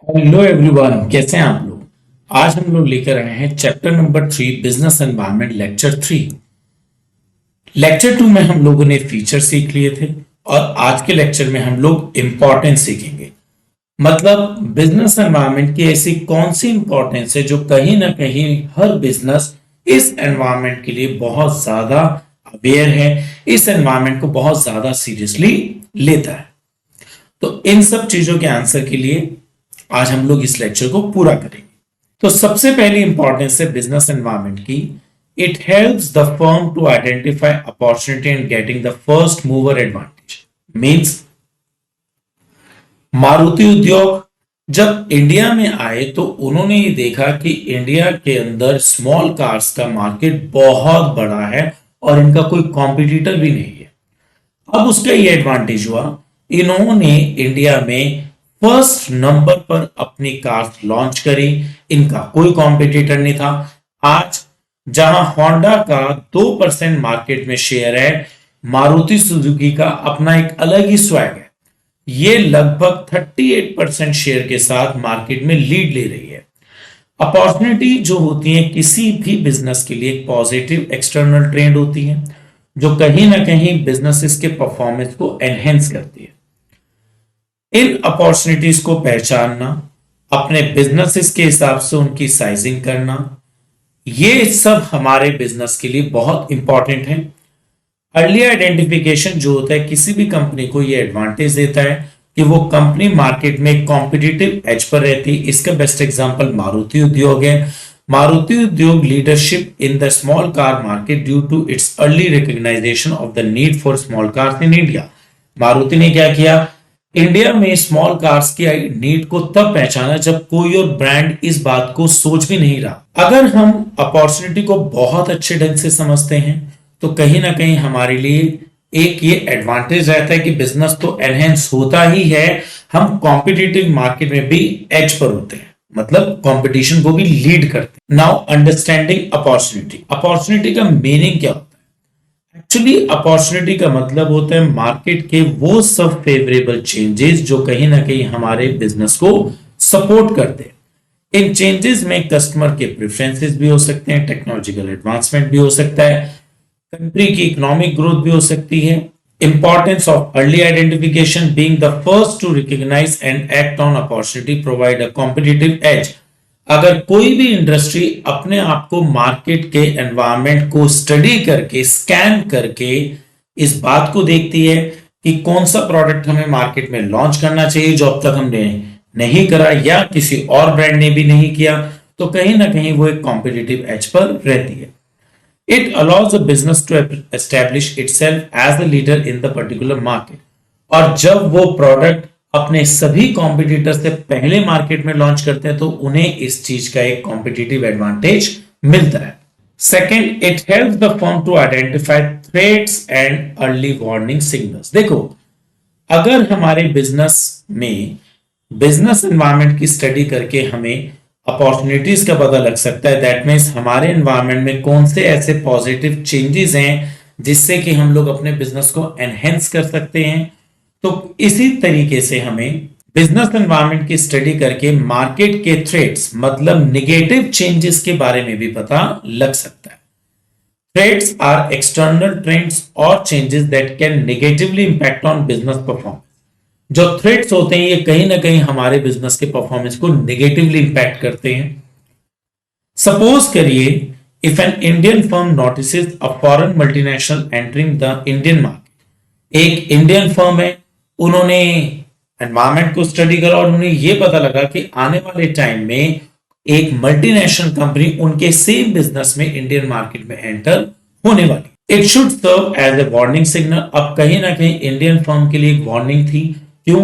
Hello everyone, कैसे हैं आप लोग। आज हम लोग लेकर आए हैं chapter number 3 business environment lecture 3। Lecture 2 में हम लोगों ने फीचर सीख लिए थे और आज के लेक्चर में हम लोग इंपॉर्टेंस सीखेंगे। मतलब बिजनेस एनवायरनमेंट की ऐसी कौन सी इंपॉर्टेंस है जो कहीं ना कहीं हर बिजनेस इस एनवायरनमेंट के लिए बहुत ज्यादा अवेयर है, इस एनवायरनमेंट को बहुत ज्यादा सीरियसली लेता है। तो इन सब चीजों के आंसर के लिए आज हम लोग इस लेक्चर को पूरा करेंगे। तो सबसे पहली इंपॉर्टेंस है बिजनेस एनवायरनमेंट की। It helps the firm to identify opportunity and getting the first mover advantage. Means Maruti Udyog जब इंडिया में आए तो उन्होंने ये देखा कि इंडिया के अंदर स्मॉल कार्स का मार्केट बहुत बड़ा है और इनका कोई कॉम्पिटिटर भी नहीं है। अब उसका ये एडवांटेज हुआ, इन्होंने इंडिया में फर्स्ट नंबर पर अपनी कार लॉन्च करी। इनका कोई कॉम्पिटिटर नहीं था। आज जहां होंडा का 2% मार्केट में शेयर है, मारुति सुजुकी का अपना एक अलग ही स्वैग है। ये लगभग 38% शेयर के साथ मार्केट में लीड ले रही है। अपॉर्चुनिटी जो होती है किसी भी बिजनेस के लिए एक पॉजिटिव एक्सटर्नल ट्रेंड होती है जो कहीं ना कहीं बिजनेसेस के परफॉर्मेंस को एनहेंस करती है। इन अपॉर्चुनिटीज को पहचानना, अपने बिजनेसेस के हिसाब से उनकी साइजिंग करना, ये सब हमारे बिजनेस के लिए बहुत इंपॉर्टेंट है। अर्ली आइडेंटिफिकेशन जो होता है किसी भी कंपनी को ये एडवांटेज देता है कि वो कंपनी मार्केट में कॉम्पिटिटिव एज पर रहती है। इसका बेस्ट एग्जांपल मारुति उद्योग है। Maruti Udyog leadership in the small car market due to its early recognisation of the need for small cars in India. Maruti ने क्या किया, इंडिया में स्मॉल कार्स की नीड को तब पहचाना जब कोई और ब्रांड इस बात को सोच भी नहीं रहा। अगर हम अपॉर्चुनिटी को बहुत अच्छे ढंग से समझते हैं तो कहीं ना कहीं हमारे लिए एक ये एडवांटेज रहता है कि बिजनेस तो एनहेंस होता ही है, हम कॉम्पिटिटिव मार्केट में भी एज पर होते हैं, मतलब कंपटीशन को भी लीड करते हैं। Now understanding opportunity. अपॉर्चुनिटी का मीनिंग क्या होता है? एक्चुअली अपॉर्चुनिटी का मतलब होता है मार्केट के वो सब फेवरेबल चेंजेस जो कहीं ना कहीं हमारे बिजनेस को सपोर्ट करते हैं। इन चेंजेस में कस्टमर के प्रेफरेंसेस भी हो सकते हैं, टेक्नोलॉजिकल एडवांसमेंट भी हो सकता है, कंट्री की इकोनॉमिक ग्रोथ भी हो सकती है। Importance of early identification, being the first to recognise and act on opportunity provide a competitive edge. अगर कोई भी इंडस्ट्री अपने आप को मार्केट के एनवायरनमेंट को स्टडी करके, स्कैन करके इस बात को देखती है कि कौन सा प्रोडक्ट हमें मार्केट में लॉन्च करना चाहिए जो अब तक हमने नहीं करा या किसी और ब्रांड ने भी नहीं किया, तो कहीं ना कहीं वो एक कॉम्पिटिटिव एज पर रहती है। It allows a business to establish itself as a leader in the particular market. और जब वो प्रोडक्ट अपने सभी कॉम्पिटिटर से पहले मार्केट में लॉन्च करते हैं तो उन्हें इस चीज का एक कॉम्पिटिटिव एडवांटेज मिलता है। Second, it helps the firm to identify threats and early warning signals. देखो, अगर हमारे बिजनेस में बिजनेस एनवायरनमेंट की स्टडी करके हमें अपॉर्चुनिटीज का पता लग सकता है, दैट मीन्स हमारे एनवायरनमेंट में कौन से ऐसे पॉजिटिव चेंजेस हैं जिससे कि हम लोग अपने बिजनेस को एनहेंस कर सकते हैं। तो इसी तरीके से हमें बिजनेस एनवायरनमेंट की स्टडी करके मार्केट के थ्रेट्स मतलब नेगेटिव चेंजेस के बारे में भी पता लग सकता है। थ्रेट्स आर एक्सटर्नल ट्रेंड्स और changes that can negatively impact on business performance. जो थ्रेट्स होते हैं ये कहीं ना कहीं हमारे बिजनेस के परफॉर्मेंस को नेगेटिवली इंपैक्ट करते हैं। सपोज करिए, if an Indian firm notices a foreign multinational entering the Indian market. एक इंडियन फर्म है, उन्होंने एनवायरनमेंट को स्टडी करा और उन्हें यह पता लगा कि आने वाले टाइम में एक मल्टीनेशनल कंपनी उनके सेम बिजनेस में इंडियन मार्केट में एंटर होने वाली। It should serve as a warning signal. अब कहीं ना कहीं इंडियन फर्म के लिए एक वार्निंग थी। क्यों?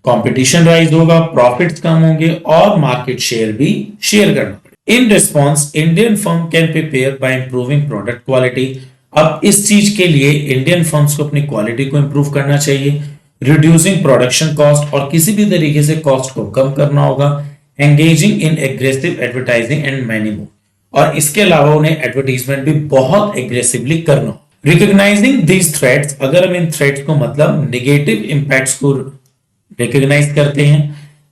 कंपटीशन राइज होगा, प्रॉफिट्स कम होंगे और मार्केट शेयर भी शेयर करना पड़ेगा। In response Indian firm can prepare by improving product quality. अब इस चीज के लिए इंडियन फर्म्स को अपनी क्वालिटी को इंप्रूव करना चाहिए, रिड्यूसिंग प्रोडक्शन कॉस्ट और किसी भी तरीके से कॉस्ट को कम करना होगा, engaging in aggressive advertising and many more. और इसके अलावा उन्हें एडवर्टाइजमेंट भी बहुत एग्रेसिवली करना हो। रिकॉग्नाइजिंग दीज थ्रेट्स, अगर हम इन थ्रेट्स को मतलब नेगेटिव इंपैक्ट्स को रिकॉग्नाइज करते हैं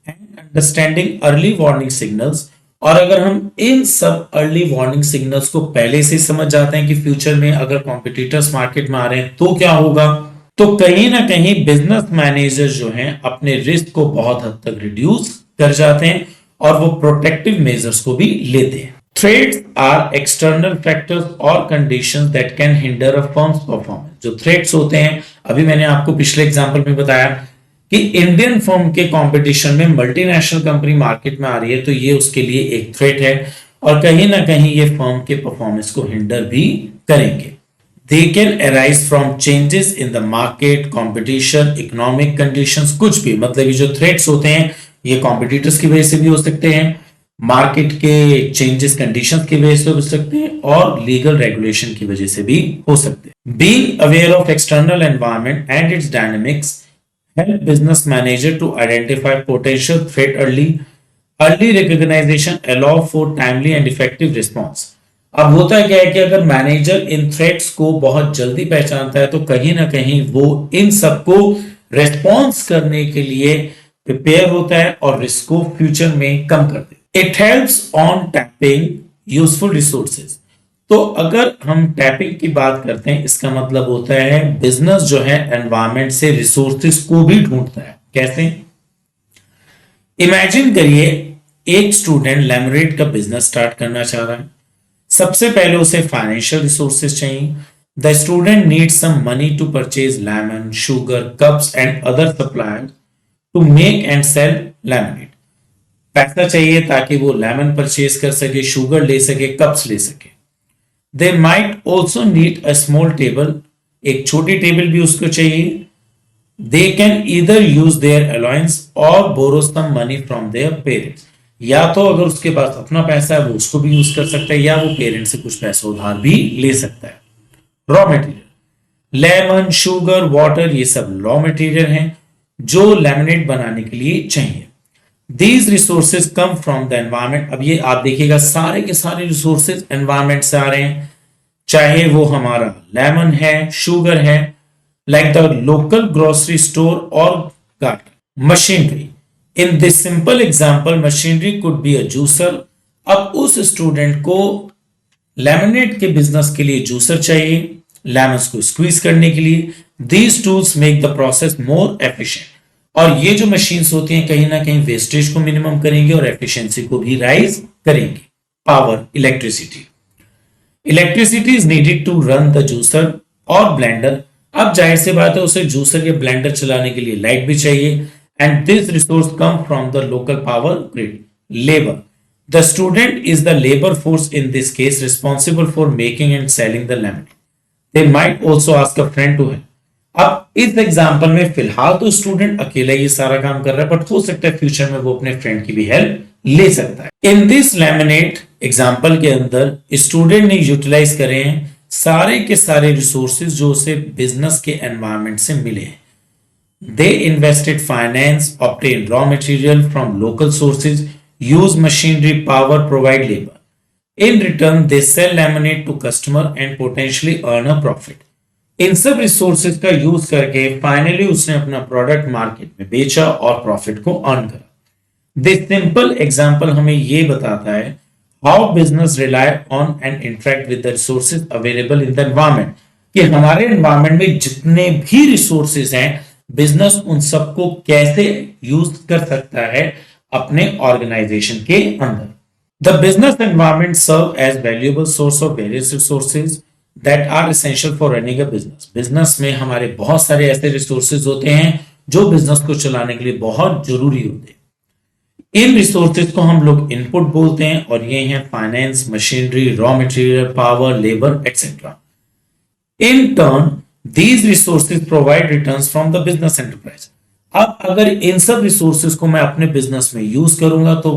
and understanding early warning signals. और अगर हम इन सब अर्ली वार्निंग सिग्नल्स को पहले से समझ जाते हैं कि फ्यूचर में अगर कॉम्पिटिटर्स मार्केट में आ रहे हैं तो क्या होगा, तो कहीं ना कहीं बिजनेस मैनेजर जो हैं अपने रिस्क को बहुत हद तक रिड्यूस कर जाते हैं और वो प्रोटेक्टिव मेजर्स को भी लेते हैं। थ्रेट्स आर एक्सटर्नल फैक्टर्स और conditions that can hinder a firms performance. जो थ्रेट्स होते हैं, अभी मैंने आपको पिछले एग्जांपल में बताया कि इंडियन फर्म के कंपटीशन में मल्टीनेशनल कंपनी मार्केट में आ रही है तो ये उसके लिए एक थ्रेट है और कहीं ना कहीं ये फर्म के परफॉर्मेंस को हिंडर भी करेंगे। They can arise from changes in the market, competition, economic conditions, कुछ भी, मतलब ये जो थ्रेट्स होते हैं ये कॉम्पिटिटर्स की वजह से भी हो सकते हैं, मार्केट के चेंजेस कंडीशंस की वजह से हो सकते हैं और लीगल रेगुलेशन की वजह से भी हो सकते हैं। Being aware of external environment and its dynamics help business manager to identify potential threat early. Early recognition allow for timely and effective response. अब होता है क्या है कि अगर मैनेजर इन थ्रेट्स को बहुत जल्दी पहचानता है तो कहीं ना कहीं वो इन सबको रेस्पॉन्स करने के लिए प्रिपेयर होता है और रिस्क को फ्यूचर में कम कर देता है। It helps on tapping useful resources. तो अगर हम टैपिंग की बात करते हैं इसका मतलब होता है बिजनेस जो है एनवायरमेंट से रिसोर्सेज को भी ढूंढता है। कैसे? इमेजिन करिए एक स्टूडेंट लेमनेड का बिजनेस स्टार्ट करना चाह रहा है। सबसे पहले उसे फाइनेंशियल रिसोर्सेज चाहिए। The student needs some money to purchase lemon, sugar, cups and other suppliers to make and sell lemonade. पैसा चाहिए ताकि वो लेमन परचेज कर सके, शुगर ले सके, कप्स ले सके। They might also need a small table, एक छोटी टेबल भी उसको चाहिए। They can either use their allowance or borrow some money from their parents. या तो अगर उसके पास अपना पैसा है वो उसको भी यूज कर सकता है या वो पेरेंट्स से कुछ पैसा उधार भी ले सकता है। Raw material, lemon, sugar, water, ये सब रॉ मटेरियल हैं जो लेमनेड बनाने के लिए चाहिए। These resources come from the environment. अब ये आप देखिएगा सारे के सारे रिसोर्सेज एनवायरमेंट से आ रहे हैं, चाहे वो हमारा लेमन है, शुगर है, like the local grocery store और garden. Machinery, in this simple example machinery could be a juicer. अब उस स्टूडेंट को लेमनेड के बिजनेस के लिए जूसर चाहिए, लेमन्स को स्क्वीज करने के लिए। These tools make the process more efficient. और ये जो मशीन्स होती हैं कहीं ना कहीं वेस्टेज को मिनिमम करेंगे और एफिशिएंसी को भी राइज करेंगे। Power, electricity, electricity is needed to run the juicer और ब्लेंडर। अब जाहिर सी बात है उसे जूसर या ब्लेंडर चलाने के लिए लाइट भी चाहिए। And this resource come from the local power grid. Labor, the student is the labor force in this case responsible for making and selling the lemonade. They might also ask a friend to help. अब इस example में फिलहाल तो student अकेला ये सारा काम कर रहा है बट हो सकता है फ्यूचर में वो अपने फ्रेंड की भी हेल्प ले सकता है। इन दिस लेमनेड एग्जांपल के अंदर स्टूडेंट ने यूटिलाइज करे हैं सारे के सारे रिसोर्सेज जो उसे बिजनेस के एनवायरमेंट से मिले हैं। They invested finance, obtained raw material from local sources, use machinery, power, provide labor. In return, they sell lemonade to customer and potentially earn a profit. इन सब रिसोर्सेज का यूज करके finally उसने अपना product market में बेचा और profit को earn करा। दिस सिंपल एग्जांपल हमें ये बताता है how business rely on and interact with the resources available in the environment, कि हमारे एनवायरमेंट में जितने भी रिसोर्सेज हैं बिजनेस उन सबको कैसे यूज कर सकता है अपने ऑर्गेनाइजेशन के अंदर। The business environment serve as valuable source of various resources that are essential for running a business. Business में हमारे बहुत सारे ऐसे रिसोर्सेज होते हैं जो बिजनेस को चलाने के लिए बहुत जरूरी होते हैं। इन रिसोर्सेज को हम लोग इनपुट बोलते हैं और ये हैं finance, machinery, raw material, power, labour etcetera. In turn These resources provide returns from the business enterprise. अब अगर इन सब रिसोर्सेज को मैं अपने बिजनेस में यूज करूंगा तो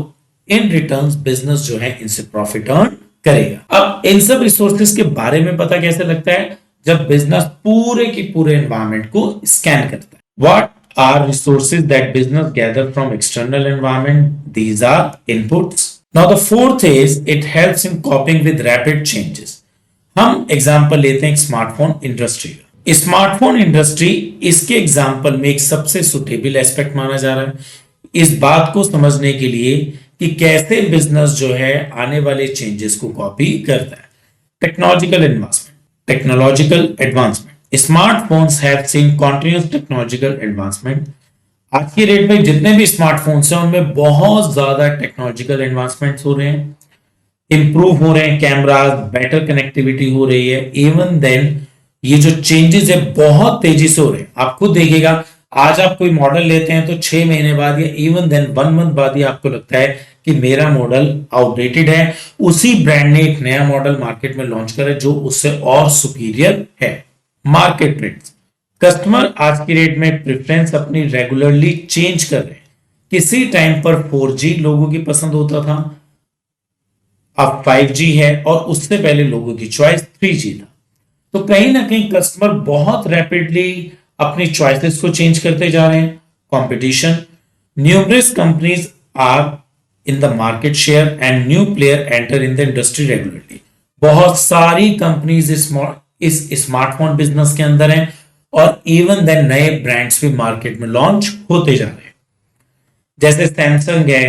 इन रिटर्न्स बिजनेस जो है इनसे प्रॉफिट अर्न करेगा। अब इन सब रिसोर्सेज के बारे में पता कैसे लगता है? जब बिजनेस पूरे की पूरे एनवायरमेंट को स्कैन करता है। What are resources that business gather from external environment? These are inputs. Now the fourth is it helps in coping with rapid changes. हम एग्जांपल लेते हैं स्मार्टफोन इंडस्ट्री का। स्मार्टफोन इंडस्ट्री इसके एग्जाम्पल में एक सबसे सुटेबल एस्पेक्ट माना जा रहा है। इस बात को समझने के लिए कि कैसे बिजनेस जो है आने वाले चेंजेस को कॉपी करता है। Technological advancement smartphones have seen continuous technological advancement. आज की डेट में जितने भी स्मार्टफोन्स हैं उनमें बहुत ज्यादा टेक्नोलॉजिकल एडवांसमेंट्स हो रहे हैं, इंप्रूव हो रहे हैं, कैमरास, बेटर कनेक्टिविटी हो रही है। इवन देन ये जो चेंजेस है बहुत तेजी से हो रहे हैं। आप खुद देखिएगा, आज आप कोई मॉडल लेते हैं तो 6 महीने बाद या इवन देन 1 मंथ बाद ही आपको लगता है कि मेरा मॉडल आउटडेटेड है। उसी ब्रांड ने एक नया मॉडल मार्केट में लॉन्च करा जो उससे और सुपीरियर है। मार्केट ट्रेंड्स, कस्टमर आज की डेट में प्रेफरेंस अपनी रेगुलरली चेंज कर रहे हैं। किसी टाइम पर 4G लोगों की पसंद होता था, अब 5G है, और उससे पहले लोगों की चॉइस 3G था। तो कहीं ना कहीं कस्टमर बहुत रैपिडली अपनी चॉइसेस को चेंज करते जा रहे हैं। Competition, numerous companies are in the market share and new player enter in the industry regularly. बहुत सारी कंपनीज इस स्मार्टफोन बिजनेस के अंदर हैं और इवन देन नए ब्रांड्स भी मार्केट में लॉन्च होते जा रहे हैं। जैसे सैमसंग है,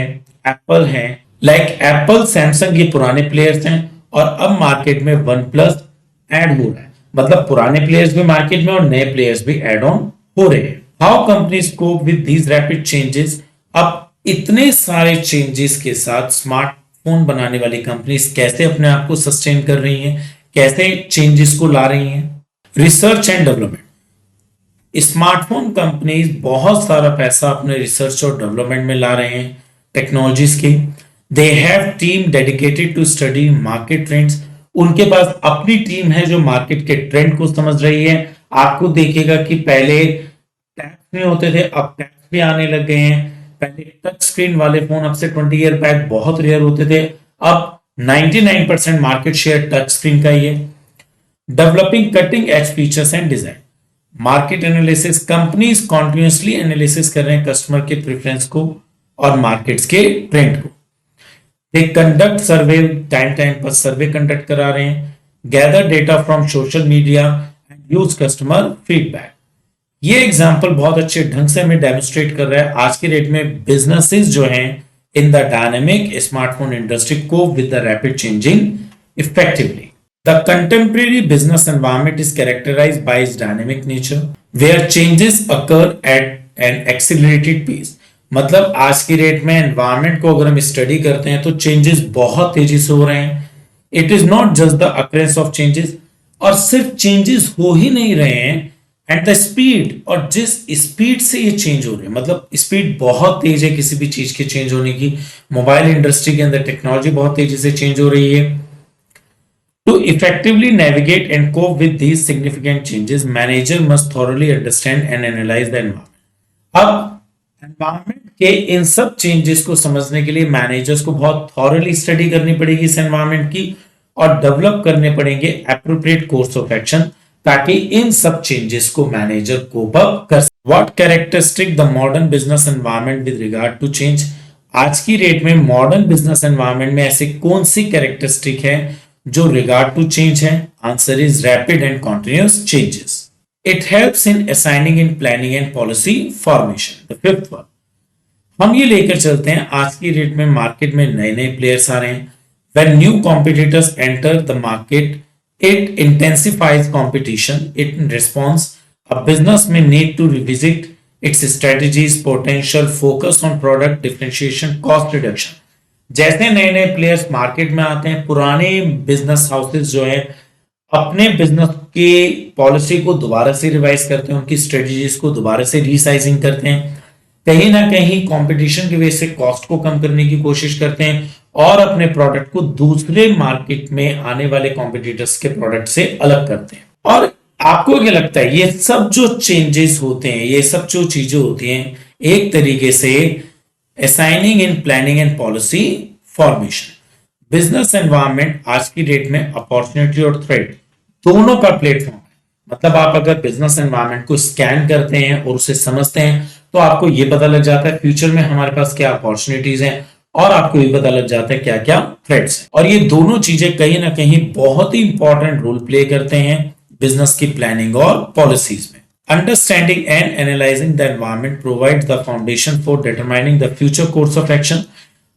एप्पल है। एप्पल, सैमसंग ये पुराने प्लेयर्स हैं और अब मार्केट में वन प्लस ऐड हो रहा है। मतलब पुराने प्लेयर्स भी मार्केट में और नए प्लेयर्स भी ऐड ऑन हो रहे हैं। How companies cope with these rapid changes. अब इतने सारे चेंजेस के साथ स्मार्टफोन बनाने वाली कंपनीज कैसे अपने आप को सस्टेन कर रही हैं, कैसे चेंजेस को ला रही हैं। Research and development, smartphone companies बहुत सारा पैसा अपने रिसर्च और डेवलपमेंट में ला रहे हैं टेक्नोलॉजीज के। They have team dedicated to study market trends. उनके पास अपनी टीम है जो मार्केट के ट्रेंड को समझ रही है। आपको देखिएगा कि पहले टैब्स नहीं होते थे, अब टैब्स भी आने लग गए हैं। पहले टच स्क्रीन वाले फोन अब से 20 ईयर बैक बहुत रेयर होते थे, अब 99% मार्केट शेयर टच स्क्रीन का ही है। Developing cutting edge features and design, market analysis, companies continuously analysis कर रहे हैं कस्टमर के प्रेफरेंस को और मार्केट्स के ट्रेंड को। दे कंडक्ट सर्वे, टाइम पर सर्वे कंडक्ट करा रहे हैं। Gather data from social media and use customer feedback. ये एग्जांपल बहुत अच्छे ढंग से हमें डेमोन्स्ट्रेट कर रहा है आज के डेट में बिजनेसेस जो हैं in the dynamic smartphone industry cope with the rapid changing effectively. The contemporary business environment is characterized by its dynamic nature, where changes occur at an accelerated pace. मतलब आज की डेट में environment को अगर हम study करते हैं तो चेंजेस बहुत तेजी से हो रहे हैं। It is not just the occurrence of changes, और सिर्फ चेंजेस हो ही नहीं रहे हैं एट द स्पीड, और जिस स्पीड से ये चेंज हो रहे हैं, मतलब स्पीड बहुत तेज है किसी भी चीज के चेंज होने की। मोबाइल इंडस्ट्री के अंदर टेक्नोलॉजी बहुत तेजी से चेंज हो रही है। To effectively navigate and cope with these significant changes, manager must thoroughly understand and analyze the environment. अब environment के इन सब changes को समझने के लिए managers को बहुत thoroughly study करनी पड़ेगी इस environment की, और develop करने पड़ेंगे appropriate course of action ताकि इन सब changes को manager cope up कर सके। What characteristic the modern business environment with regard to change? आज की डेट में मॉडर्न बिजनेस एनवायरनमेंट में ऐसी कौन सी कैरेक्टरिस्टिक है जो रिगार्ड टू चेंज है? Answer is rapid and continuous changes. It helps in assigning in planning and policy formation. The fifth one, हम ये लेकर चलते हैं आज की डेट में मार्केट में नए नए प्लेयर्स आ रहे हैं। When new competitors enter the market, it intensifies competition. It response a business में need to revisit its strategies, potential focus on product differentiation, cost reduction। जैसे नए नए प्लेयर्स मार्केट में आते हैं, पुराने बिजनेस हाउसेस जो है अपने बिजनेस की पॉलिसी को दोबारा से रिवाइज करते हैं, उनकी स्ट्रेटजीज को दोबारा से रीसाइजिंग करते हैं, कहीं ना कहीं कंपटीशन की वजह से कॉस्ट को कम करने की कोशिश करते हैं और अपने प्रोडक्ट को दूसरे मार्केट में आने वाले कॉम्पिटिटर्स के प्रोडक्ट से अलग करते हैं। और आपको क्या लगता है ये सब जो चेंजेस होते हैं, ये सब जो चीजें होती हैं, एक तरीके से assigning in planning and policy formation. Business environment आज की डेट में अपॉर्चुनिटी और थ्रेट दोनों का प्लेटफॉर्म है। मतलब आप अगर बिजनेस एनवायरनमेंट को स्कैन करते हैं और उसे समझते हैं तो आपको ये पता लग जाता है फ्यूचर में हमारे पास क्या अपॉर्चुनिटीज हैं, और आपको ये पता लग जाता है क्या क्या थ्रेट्स हैं। और ये दोनों चीजें कहीं ना कहीं बहुत ही इंपॉर्टेंट रोल प्ले करते हैं बिजनेस की प्लानिंग और पॉलिसीज में। Understanding and analyzing the environment provides the foundation for determining the future course of action.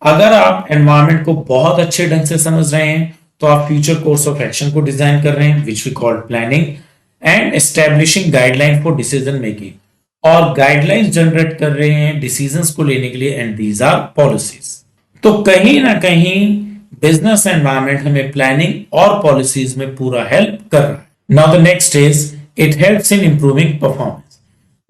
अगर आप environment को बहुत अच्छे ढंग से समझ रहे हैं तो आप future course of action को डिजाइन कर रहे हैं, which we call planning and establishing guideline for decision making, और गाइडलाइंस जनरेट कर रहे हैं डिसीजंस को लेने के लिए, एंड दीज आर पॉलिसीज। तो कहीं ना कहीं बिजनेस एनवायरनमेंट हमें प्लानिंग और पॉलिसीज में पूरा हेल्प कर रहा है। Now the next is it helps in improving performance.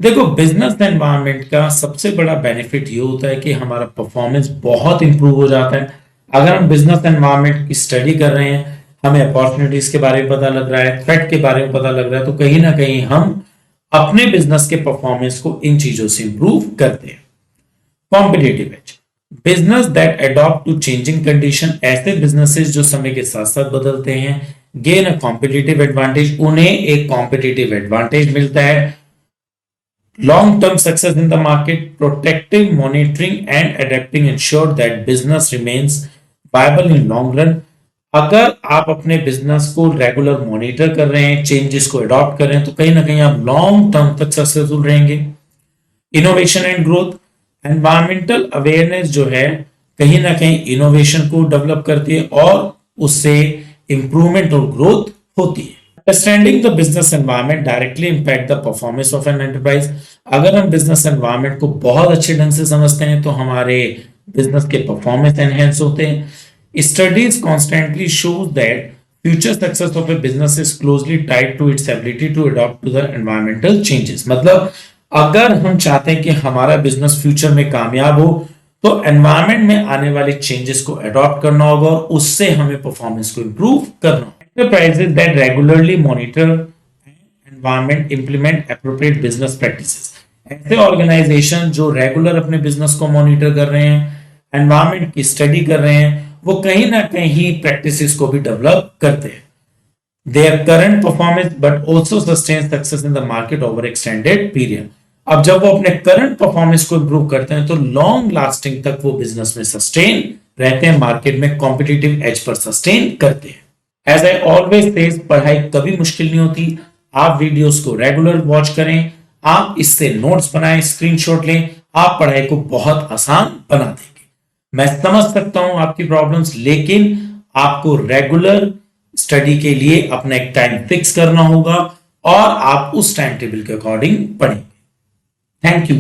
देखो, बिजनेस एनवायरनमेंट का सबसे बड़ा बेनिफिट ये होता है कि हमारा परफॉर्मेंस बहुत इंप्रूव हो जाता है। अगर हम बिजनेस एनवायरनमेंट की स्टडी कर रहे हैं, हमें अपॉर्चुनिटीज के बारे में पता लग रहा है, थ्रेट के बारे में पता लग रहा है, तो कहीं ना कहीं हम अपने बिजनेस के परफॉर्मेंस को इन चीजों से इंप्रूव करते हैं। Competitive edge, business that adopt to changing condition, ऐसे बिजनेसेस जो समय के साथ साथ बदलते हैं, गेन अ कॉम्पिटिटिव एडवांटेज, उन्हें एक कॉम्पिटिटिव एडवांटेज मिलता है। Long term success in the market, protective monitoring and adapting ensure that business remains viable in long run. अगर आप अपने बिजनेस को रेगुलर मॉनिटर कर रहे हैं, चेंजेस को अडॉप्ट कर रहे हैं, तो कहीं ना कहीं आप लॉन्ग टर्म तक सक्सेसफुल रहेंगे। Innovation and growth, environmental awareness जो है कहीं ना कहीं इनोवेशन को डेवलप करती है और उससे इंप्रूवमेंट और ग्रोथ होती है। Understanding the business environment directly impact the performance of an enterprise. अगर हम बिजनेस एनवायरनमेंट को बहुत अच्छे ढंग से समझते हैं तो हमारे बिजनेस के परफॉर्मेंस एनहेंस होते हैं। Studies constantly show that future success of a business is closely tied to its ability to adapt to the environmental changes। मतलब अगर हम चाहते हैं कि हमारा बिजनेस फ्यूचर में कामयाब हो तो एनवायरनमेंट में आने वाले चेंजेस को अडॉप्ट करना होगा और उससे हमें परफॉर्मेंस को इंप्रूव करना होगा। Enterprises that regularly monitor environment implement appropriate business practices, ऐसे ऑर्गेनाइजेशन जो रेगुलर अपने बिजनेस को मॉनिटर कर रहे हैं, एनवायरनमेंट की स्टडी कर रहे हैं, वो कहीं ना कहीं प्रैक्टिसेस को भी डेवलप करते हैं। Their current performance but also sustain success in the market over extended period. अब जब वो अपने करंट परफॉर्मेंस को इंप्रूव करते हैं तो लॉन्ग लास्टिंग तक वो बिजनेस में सस्टेन रहते हैं, मार्केट में कॉम्पिटिटिव एज पर सस्टेन करते हैं। एज आई ऑलवेज सेज, पढ़ाई कभी मुश्किल नहीं होती। आप वीडियोस को रेगुलर वॉच करें, आप इससे नोट्स बनाएं, स्क्रीनशॉट लें, आप पढ़ाई को बहुत आसान बना देंगे। मैं समझ सकता हूं आपकी प्रॉब्लम्स, लेकिन आपको रेगुलर स्टडी के लिए अपना एक टाइम फिक्स करना होगा और आप उस टाइम टेबल के अकॉर्डिंग पढ़ेंगे। Thank you.